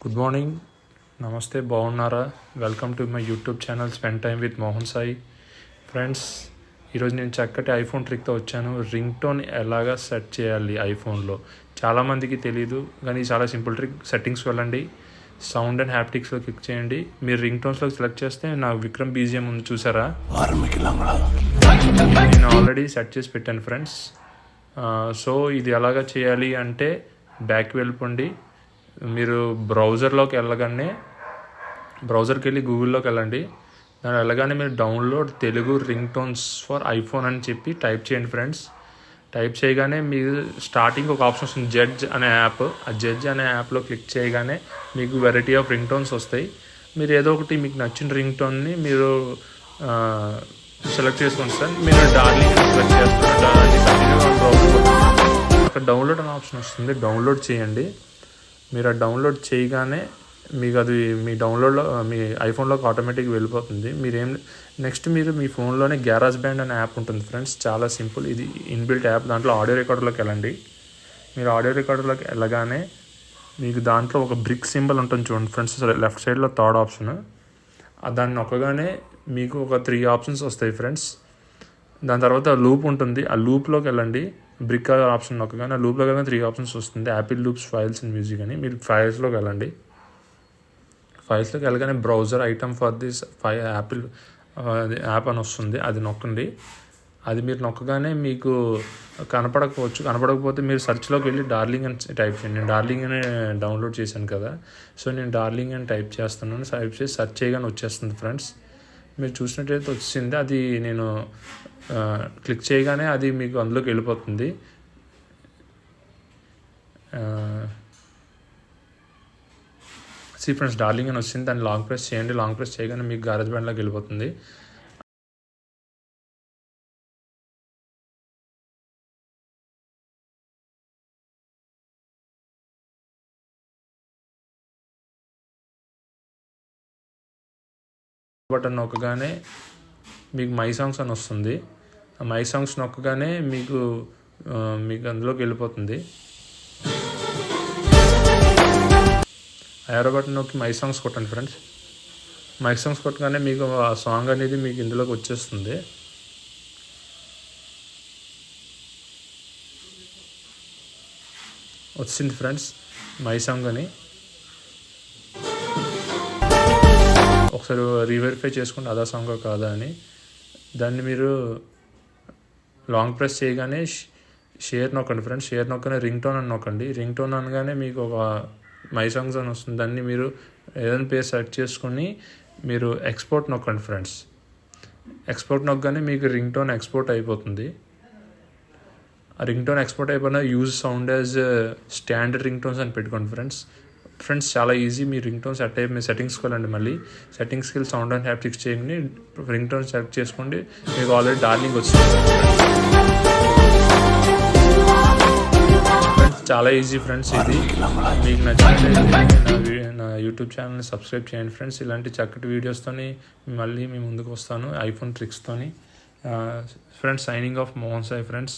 Good morning, నమస్తే, బాగున్నారా? Welcome to my YouTube channel spend time with Mohan Sai. Friends, ఈరోజు నేను చక్కటి ఐఫోన్ ట్రిక్తో వచ్చాను. రింగ్ టోన్ ఎలాగా సెట్ చేయాలి ఐఫోన్లో చాలామందికి తెలీదు, కానీ చాలా సింపుల్ ట్రిక్. సెట్టింగ్స్కి వెళ్ళండి, సౌండ్ అండ్ హ్యాప్టిక్స్లో క్లిక్ చేయండి. మీరు రింగ్ టోన్స్లో సెలెక్ట్ చేస్తే నాకు విక్రమ్ బీజిఎం ఉంది, చూసారా? నేను ఆల్రెడీ సెట్ చేసి పెట్టాను ఫ్రెండ్స్. సో ఇది ఎలాగా చేయాలి అంటే, బ్యాక్ వెళ్ళిపోండి. మీరు బ్రౌజర్కి వెళ్ళి గూగుల్లోకి వెళ్ళండి. దాని వెళ్ళగానే మీరు download Telugu ring tones for iPhone అని చెప్పి టైప్ చేయండి ఫ్రెండ్స్. టైప్ చేయగానే మీరు స్టార్టింగ్ ఒక ఆప్షన్ వస్తుంది, జడ్జ్ అనే యాప్. ఆ జడ్జ్ అనే యాప్లో క్లిక్ చేయగానే మీకు వెరైటీ ఆఫ్ రింగ్ టోన్స్ వస్తాయి. మీరు ఏదో ఒకటి మీకు నచ్చిన రింగ్ టోన్ని మీరు సెలెక్ట్ చేసుకోండి సార్. మీరు డార్లింగ్ సెలెక్ట్ చేస్తున్నారు, అక్కడ డౌన్లోడ్ అనే ఆప్షన్ వస్తుంది, డౌన్లోడ్ చేయండి. మీరు ఆ డౌన్లోడ్ చేయగానే మీకు అది మీ డౌన్లోడ్లో మీ ఐఫోన్లోకి ఆటోమేటిక్గా వెళ్ళిపోతుంది. నెక్స్ట్ మీరు మీ ఫోన్లోనే గ్యారాజ్ బ్యాండ్ అనే యాప్ ఉంటుంది ఫ్రెండ్స్. చాలా సింపుల్, ఇది ఇన్బిల్ట్ యాప్. దాంట్లో ఆడియో రికార్డర్లోకి వెళ్ళండి. మీరు ఆడియో రికార్డర్లోకి వెళ్ళగానే మీకు దాంట్లో ఒక బ్రిక్ సింబల్ ఉంటుంది చూడండి ఫ్రెండ్స్, లెఫ్ట్ సైడ్లో థర్డ్ ఆప్షన్. దాన్ని నొక్కగానే మీకు ఒక 3 ఆప్షన్స్ వస్తాయి ఫ్రెండ్స్. దాని తర్వాత లూప్ ఉంటుంది, ఆ లూప్లోకి వెళ్ళండి. బ్రిక్ ఆప్షన్ నొక్కగానే ఆ లూప్లో కానీ 3 ఆప్షన్స్ వస్తుంది, Apple loops, files and music అని. మీరు ఫైల్స్లోకి వెళ్ళండి. ఫైల్స్లోకి వెళ్ళగానే browser item for this Apple app అని వస్తుంది, అది నొక్కండి. అది మీరు నొక్కగానే మీకు కనపడకపోతే మీరు సెర్చ్లోకి వెళ్ళి డార్లింగ్ అని టైప్ చేయండి. నేను డార్లింగ్ అని డౌన్లోడ్ చేశాను కదా, సో నేను డార్లింగ్ అని టైప్ చేస్తున్నాను. టైప్ చేసి సెర్చ్ చేయగానే వచ్చేస్తుంది ఫ్రెండ్స్. మీరు చూసినట్టయితే వచ్చింది. అది నేను క్లిక్ చేయగానే అది మీకు అందులోకి వెళ్ళిపోతుంది. ఫ్రెండ్స్, డార్లింగ్ అని వచ్చింది, దాన్ని లాంగ్ ప్రెస్ చేయండి. లాంగ్ ప్రెస్ చేయగానే మీకు గ్యారేజ్ బ్యాండ్లోకి వెళ్ళిపోతుంది. బటన్ నొక్కగానే మీకు మై సాంగ్స్ అని వస్తుంది. ఆ మై సాంగ్స్ నొక్కగానే మీకు అందులోకి వెళ్ళిపోతుంది. యారో బటన్ నొక్కి మై సాంగ్స్ కొట్టండి ఫ్రెండ్స్. మై సాంగ్స్ కొట్టగానే మీకు ఆ సాంగ్ అనేది మీకు ఇందులోకి వచ్చేస్తుంది. వచ్చింది ఫ్రెండ్స్ మై సాంగ్ అని. ఒకసారి రీవెరిఫై చేసుకోండి అదా సాంగ్ కాదా అని. దాన్ని మీరు లాంగ్ ప్రెస్ చేయగానే షేర్ నొక్కండి ఫ్రెండ్స్. షేర్ నొక్కగానే రింగ్ టోన్ అని నొక్కండి. రింగ్ టోన్ అనగానే మీకు ఒక మై సాంగ్స్ అని వస్తుంది. దాన్ని మీరు ఏదైనా పేరు సెలెక్ట్ చేసుకొని మీరు ఎక్స్పోర్ట్ నొక్కండి ఫ్రెండ్స్. ఎక్స్పోర్ట్ నొక్కగానే మీకు రింగ్ టోన్ ఎక్స్పోర్ట్ అయిపోతుంది. ఆ రింగ్ టోన్ ఎక్స్పోర్ట్ అయిపోయినా use sound as standard ring tones అని పెట్టుకోండి ఫ్రెండ్స్. చాలా ఈజీ. మీ రింగ్ టోన్ సెట్ అయిపోయి సెట్టింగ్స్కి వెళ్ళండి. మళ్ళీ సెట్టింగ్స్కి వెళ్ళి సౌండ్ అండ్ హ్యాప్టిక్స్ చేయండి. రింగ్ టోన్ సెలెక్ట్ చేసుకోండి. మీకు ఆల్రెడీ డార్లింగ్ వచ్చింది. చాలా ఈజీ ఫ్రెండ్స్. ఇది మీకు నచ్చినట్లయితే నా యూట్యూబ్ ఛానల్ని సబ్స్క్రైబ్ చేయండి ఫ్రెండ్స్. ఇలాంటి చక్కటి వీడియోస్తోని మళ్ళీ మీ ముందుకు వస్తాను, ఐఫోన్ ట్రిక్స్తోని. Friends, signing off Mohan Sai friends.